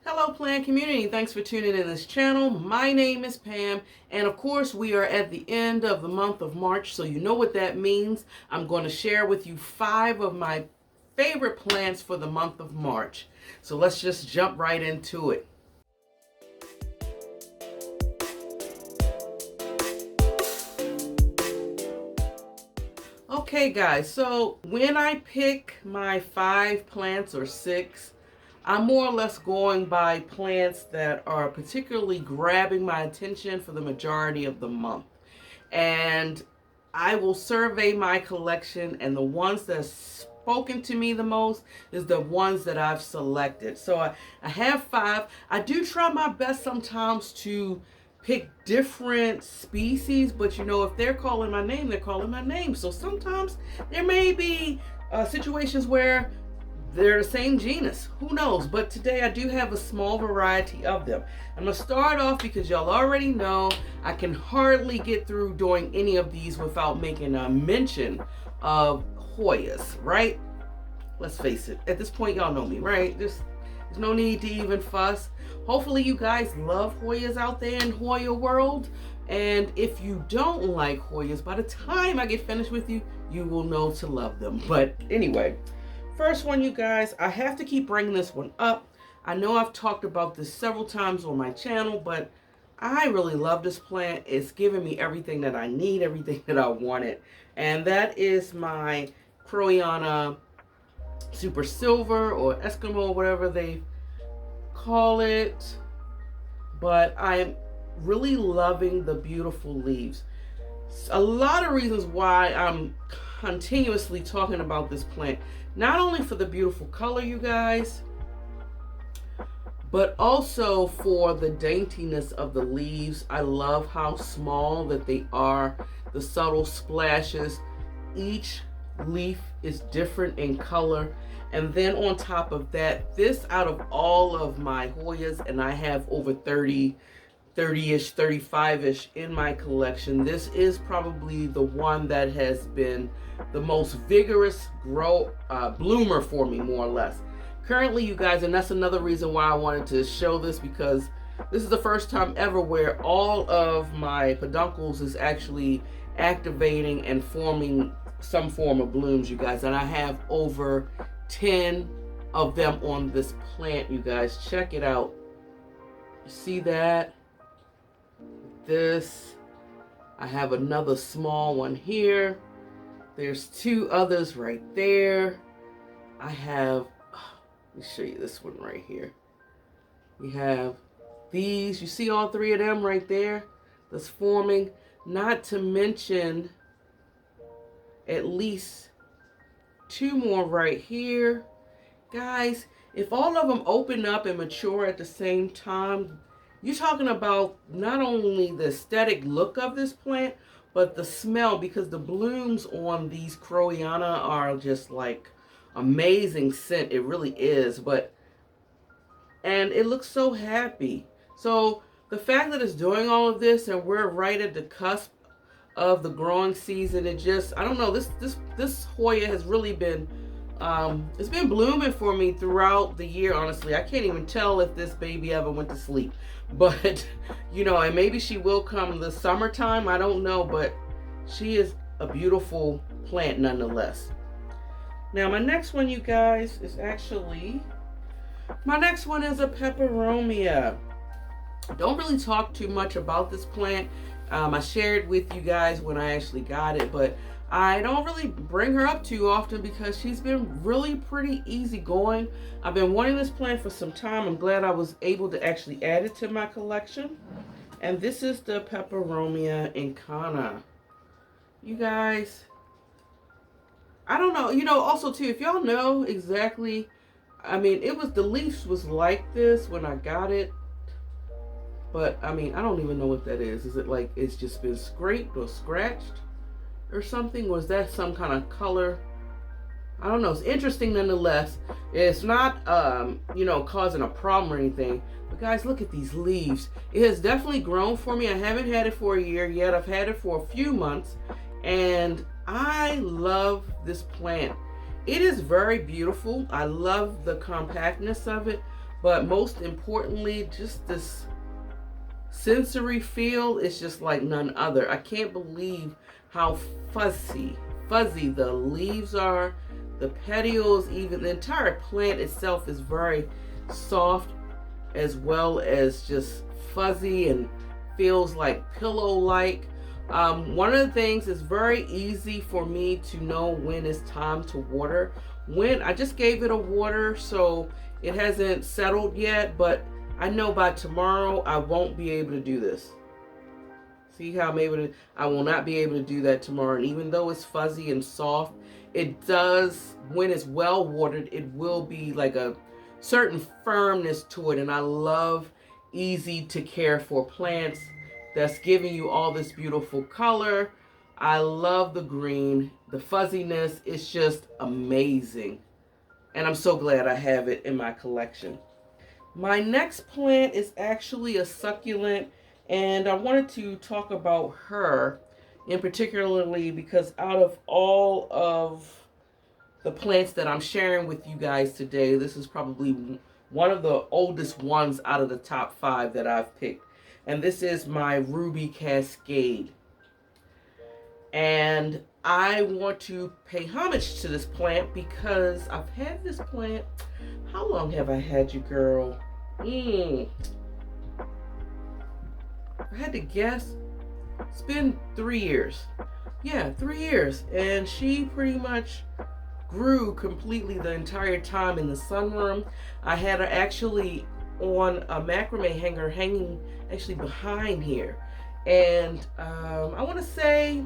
Hello plant community, thanks for tuning in this channel. My name is Pam, and of course we are at the end of the month of March, so you know what that means. I'm going to share with you 5 of my favorite plants for the month of March. So let's just jump right into it. Okay guys, so when I pick my 5 plants or 6, I'm more or less going by plants that are particularly grabbing my attention for the majority of the month. And I will survey my collection, and the ones that have spoken to me the most is the ones that I've selected. So I have 5. I do try my best sometimes to pick different species, but you know, if they're calling my name, they're calling my name. So sometimes there may be situations where they're the same genus, who knows? But today I do have a small variety of them. I'm gonna start off because y'all already know I can hardly get through doing any of these without making a mention of Hoyas, right? Let's face it, at this point y'all know me, right? There's no need to even fuss. Hopefully you guys love Hoyas out there in Hoya world. And if you don't like Hoyas, by the time I get finished with you, you will know to love them. But anyway, first one, you guys, I have to keep bringing this one up. I know I've talked about this several times on my channel, but I really love this plant. It's giving me everything that I need, everything that I wanted. And that is my Pepperomia Super Silver or Eskimo, whatever they call it. But I'm really loving the beautiful leaves. A lot of reasons why I'm continuously talking about this plant. Not only for the beautiful color, you guys, but also for the daintiness of the leaves. I love how small that they are, the subtle splashes. Each leaf is different in color. And then on top of that, this, out of all of my Hoyas, and I have over 30-ish, 35-ish in my collection, this is probably the one that has been the most vigorous bloomer for me, more or less. Currently, you guys, and that's another reason why I wanted to show this, because this is the first time ever where all of my peduncles is actually activating and forming some form of blooms, you guys. And I have over 10 of them on this plant, you guys. Check it out. You see that? This. I have another small one here. There's 2 others right there. I have, let me show you this one right here. We have these. You see all 3 of them right there that's forming. Not to mention at least 2 more right here. Guys, if all of them open up and mature at the same time, you're talking about not only the aesthetic look of this plant, but the smell, because the blooms on these Pepperomia are just like amazing scent. It really is. And it looks so happy. So the fact that it's doing all of this and we're right at the cusp of the growing season, it just, I don't know, this Hoya has really been it's been blooming for me throughout the year. Honestly, I can't even tell if this baby ever went to sleep, but you know, and maybe she will come the summertime, I don't know, but she is a beautiful plant nonetheless. Now my next one, you guys, is actually, my next one is a Pepperomia. Don't really talk too much about this plant. I shared with you guys when I actually got it, but I don't really bring her up too often because she's been really pretty easygoing. I've been wanting this plant for some time. I'm glad I was able to actually add it to my collection. And this is the Pepperomia Inana. You guys, I don't know, you know, also too, if y'all know exactly, I mean, the leaves was like this when I got it. But, I mean, I don't even know what that is. Is it like it's just been scraped or scratched or something? Was that some kind of color? I don't know. It's interesting nonetheless. It's not, you know, causing a problem or anything. But, guys, look at these leaves. It has definitely grown for me. I haven't had it for a year yet. I've had it for a few months. And I love this plant. It is very beautiful. I love the compactness of it. but most importantly, just this sensory feel is just like none other. I can't believe how fuzzy the leaves are, the petioles, even the entire plant itself is very soft, as well as just fuzzy and feels like pillow-like. One of the things is very easy for me to know when it's time to water. When I just gave it a water, so it hasn't settled yet, but I know by tomorrow I won't be able to do this. See how I'm able to, I will not be able to do that tomorrow. And even though it's fuzzy and soft, it does, when it's well watered, it will be like a certain firmness to it. And I love easy to care for plants that's giving you all this beautiful color. I love the green, the fuzziness. It's just amazing. And I'm so glad I have it in my collection. My next plant is actually a succulent, and I wanted to talk about her in particularly because out of all of the plants that I'm sharing with you guys today, this is probably one of the oldest ones out of the top 5 that I've picked. And this is my Ruby Cascade. And I want to pay homage to this plant because I've had this plant. How long have I had you, girl? I had to guess. It's been 3 years. Yeah, 3 years. And she pretty much grew completely the entire time in the sunroom. I had her actually on a macrame hanger hanging actually behind here. And I want to say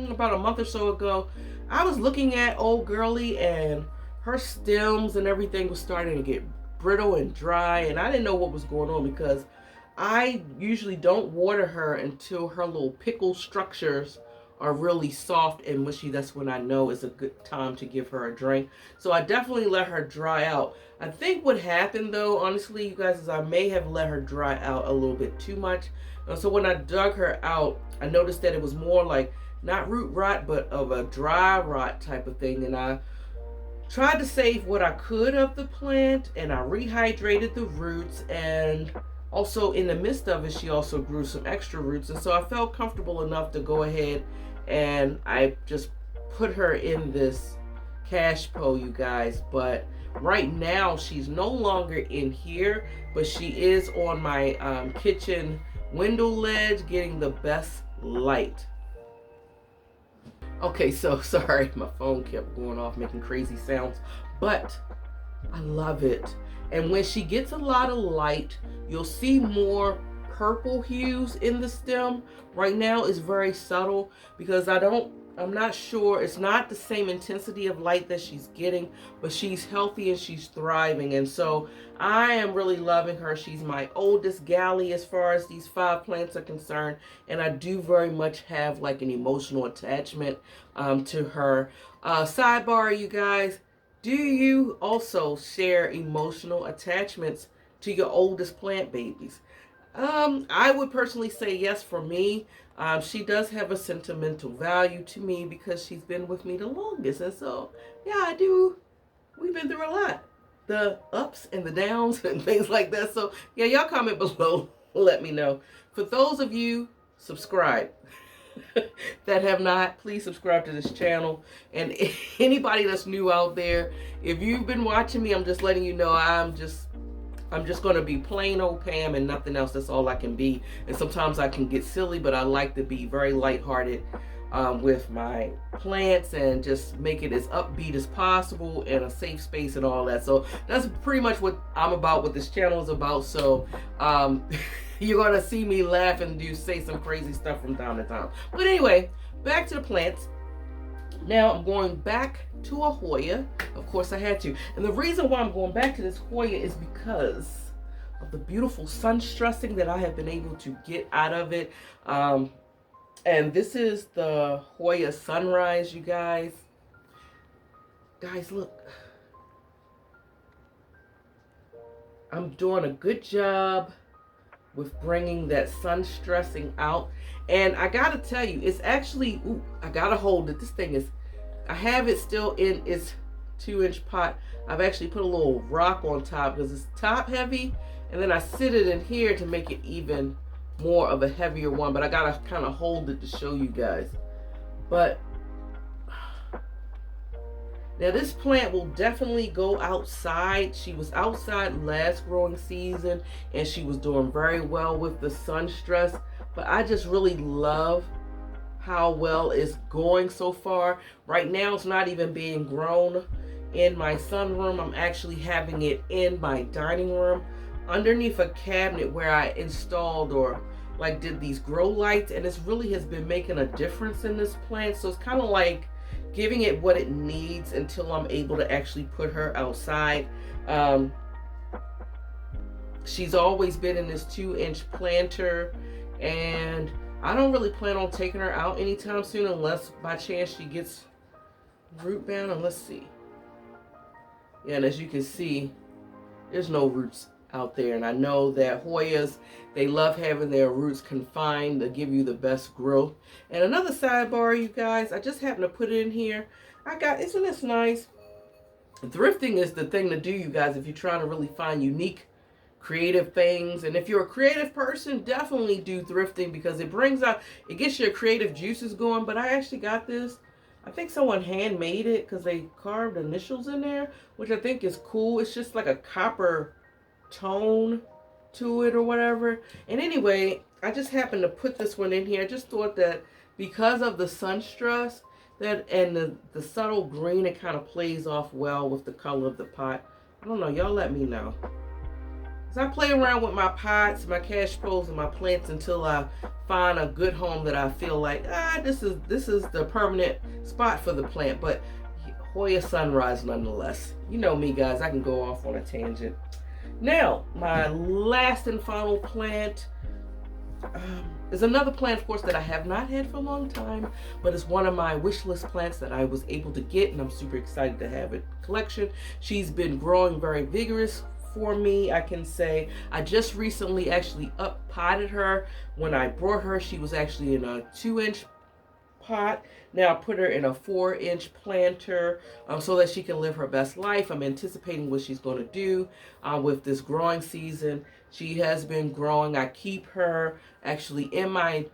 about a month or so ago, I was looking at old girlie and her stems and everything was starting to get brittle and dry, and I didn't know what was going on because I usually don't water her until her little pickle structures are really soft and mushy. That's when I know it's a good time to give her a drink. So I definitely let her dry out. I think what happened though, honestly, you guys, is I may have let her dry out a little bit too much. So when I dug her out, I noticed that it was more like not root rot, but of a dry rot type of thing. And I tried to save what I could of the plant, and I rehydrated the roots, and also in the midst of it, she also grew some extra roots. And so I felt comfortable enough to go ahead and I just put her in this cash po, you guys. But right now she's no longer in here, but she is on my kitchen window ledge getting the best light. Okay, so sorry, my phone kept going off making crazy sounds, but I love it. And when she gets a lot of light, you'll see more purple hues in the stem. Right now it's very subtle because I'm not sure, it's not the same intensity of light that she's getting, but she's healthy and she's thriving. And so I am really loving her. She's my oldest galley as far as these 5 plants are concerned. And I do very much have like an emotional attachment to her. Sidebar, you guys, do you also share emotional attachments to your oldest plant babies? I would personally say yes for me. She does have a sentimental value to me because she's been with me the longest. And so, yeah, I do. We've been through a lot. The ups and the downs and things like that. So, yeah, y'all comment below. Let me know. For those of you, subscribe. That have not, please subscribe to this channel. And anybody that's new out there, if you've been watching me, I'm just letting you know I'm just going to be plain old Pam and nothing else. That's all I can be. And sometimes I can get silly, but I like to be very lighthearted with my plants and just make it as upbeat as possible and a safe space and all that. So that's pretty much what I'm about, what this channel is about. So you're going to see me laugh and say some crazy stuff from time to time. But anyway, back to the plants. Now I'm going back to a Hoya. Of course I had to. And the reason why I'm going back to this Hoya is because of the beautiful sun stressing that I have been able to get out of it. And this is the Hoya Sunrise, you guys. Guys, look. I'm doing a good job with bringing that sun stressing out. And I gotta tell you, it's actually, I gotta hold it. This thing is, I have it still in its 2-inch pot, I've actually put a little rock on top because it's top heavy, and then I sit it in here to make it even more of a heavier one, but I gotta kind of hold it to show you guys. But now this plant will definitely go outside. She was outside last growing season and she was doing very well with the sun stress, but I just really love how well it's going so far. Right now it's not even being grown in my sunroom. I'm actually having it in my dining room underneath a cabinet where I installed or like did these grow lights, and this really has been making a difference in this plant. So it's kind of like giving it what it needs until I'm able to actually put her outside. She's always been in this 2-inch planter, and I don't really plan on taking her out anytime soon unless by chance she gets root bound. And let's see. Yeah, and as you can see, there's no roots out there. And I know that Hoyas, they love having their roots confined to give you the best growth. And another sidebar, you guys, I just happened to put it in here. Isn't this nice? Thrifting is the thing to do, you guys, if you're trying to really find unique, creative things. And if you're a creative person, definitely do thrifting because it gets your creative juices going. But I actually got this. I think someone handmade it because they carved initials in there, which I think is cool. It's just like a copper tone to it or whatever. And anyway, I just happened to put this one in here. I just thought that because of the sun stress and the subtle green, it kind of plays off well with the color of the pot. I don't know, y'all let me know. So I play around with my pots, my cash poles, and my plants until I find a good home that I feel like, this is the permanent spot for the plant. But Hoya Sunrise nonetheless. You know me, guys, I can go off on a tangent. Now, my last and final plant is another plant, of course, that I have not had for a long time, but it's one of my wish list plants that I was able to get, and I'm super excited to have it collection. She's been growing very vigorous for me, I can say. I just recently actually up potted her. When I brought her, she was actually in a 2-inch pot. Now I put her in a 4-inch planter so that she can live her best life. I'm anticipating what she's going to do with this growing season. She has been growing. I keep her actually in my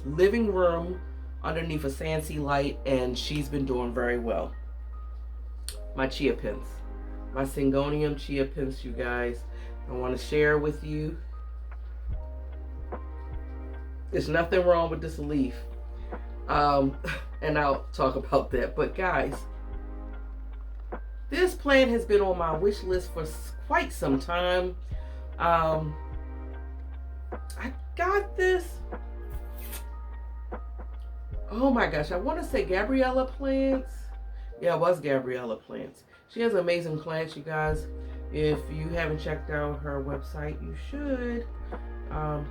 living room underneath a Sansi light, and she's been doing very well. My chia pins, my Syngonium chia pins, you guys, I want to share with you. There's nothing wrong with this leaf. And I'll talk about that. But guys, this plant has been on my wish list for quite some time. I got this. Oh my gosh, I want to say Gabriella Plants. Yeah, it was Gabriella Plants. She has amazing plants, you guys. If you haven't checked out her website, you should.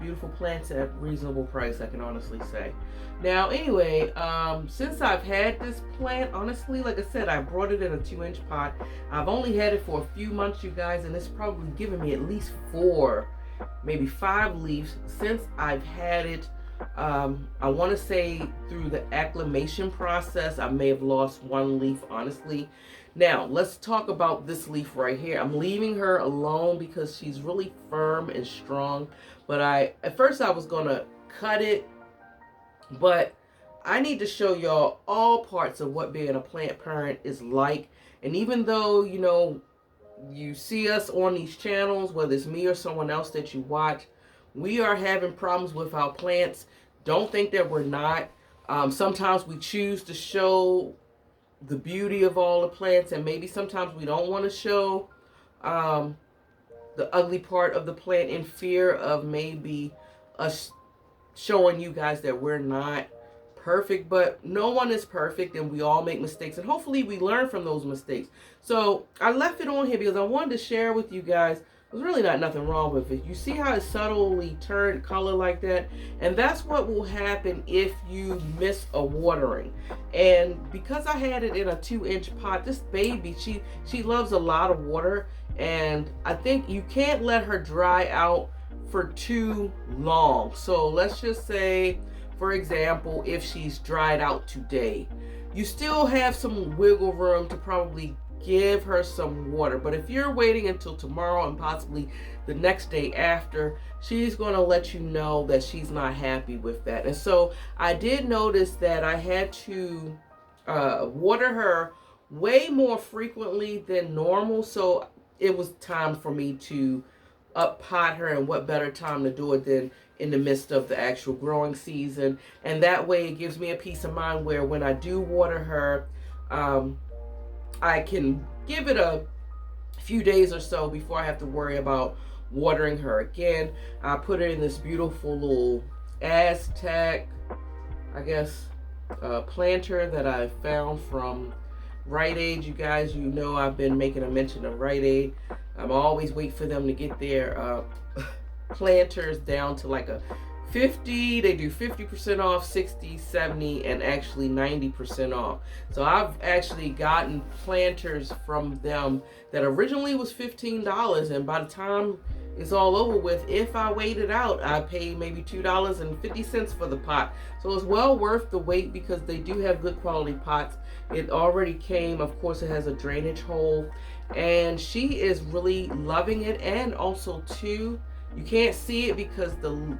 Beautiful plants at reasonable price, I can honestly say. Now, anyway, since I've had this plant, honestly, like I said, I brought it in a 2-inch pot. I've only had it for a few months, you guys, and it's probably given me at least 4, maybe 5 leaves since I've had it. I want to say through the acclimation process, I may have lost 1 leaf, honestly. Now, let's talk about this leaf right here. I'm leaving her alone because she's really firm and strong. But at first I was going to cut it. But I need to show y'all all parts of what being a plant parent is like. And even though, you know, you see us on these channels, whether it's me or someone else that you watch, we are having problems with our plants. Don't think that we're not. Sometimes we choose to show the beauty of all the plants, and maybe sometimes we don't want to show the ugly part of the plant in fear of maybe us showing you guys that we're not perfect. But no one is perfect, and we all make mistakes, and hopefully we learn from those mistakes. So I left it on here because I wanted to share with you guys. There's really nothing wrong with it. You see how it subtly turned color like that? And that's what will happen if you miss a watering. And because I had it in a 2-inch pot, this baby, she loves a lot of water. And I think you can't let her dry out for too long. So let's just say, for example, if she's dried out today, you still have some wiggle room to probably give her some water. But if you're waiting until tomorrow and possibly the next day after, she's going to let you know that she's not happy with that. And so I did notice that I had to water her way more frequently than normal. So it was time for me to up pot her, and what better time to do it than in the midst of the actual growing season. And that way it gives me a peace of mind where when I do water her, I can give it a few days or so before I have to worry about watering her again. I put her in this beautiful little Aztec, I guess, planter that I found from Rite Aid. You guys, you know I've been making a mention of Rite Aid. I'm always waiting for them to get their planters down to like a 50. They do 50% off, 60, 70, and actually 90% off. So I've actually gotten planters from them that originally was $15, and by the time it's all over with, if I wait it out, I pay maybe $2.50 for the pot. So it's well worth the wait because they do have good quality pots. It already came, of course it has a drainage hole, and she is really loving it. And also too, you can't see it because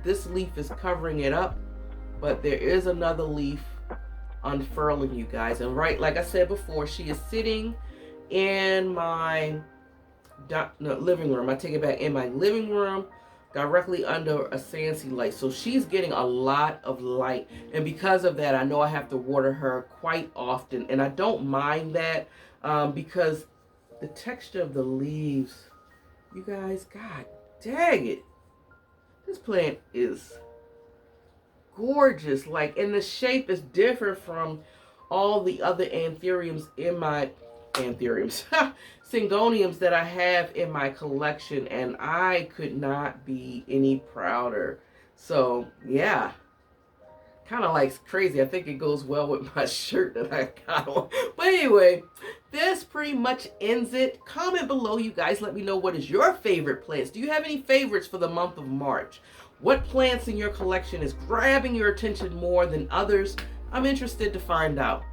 this leaf is covering it up, but there is another leaf unfurling, you guys. And right, like I said before, she is sitting in my living room. I take it back, in my living room, directly under a Sansi light. So she's getting a lot of light, and because of that, I know I have to water her quite often, and I don't mind that because the texture of the leaves, you guys, God dang it, this plant is gorgeous. Like, and the shape is different from all the other anthuriums in my Syngoniums that I have in my collection, and I could not be any prouder. So yeah, kind of like crazy. I think it goes well with my shirt that I got on. But anyway, this pretty much ends it. Comment below, you guys. Let me know, what is your favorite plants? Do you have any favorites for the month of March? What plants in your collection is grabbing your attention more than others? I'm interested to find out.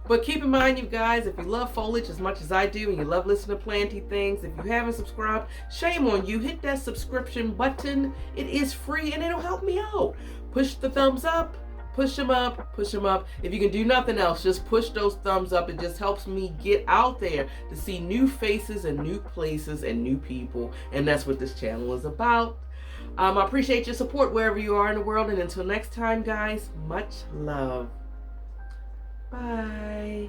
But keep in mind, you guys, if you love foliage as much as I do and you love listening to planty things, if you haven't subscribed, shame on you. Hit that subscription button. It is free and it'll help me out. Push the thumbs up. Push them up, push them up. If you can do nothing else, just push those thumbs up. It just helps me get out there to see new faces and new places and new people. And that's what this channel is about. I appreciate your support wherever you are in the world. And until next time, guys, much love. Bye.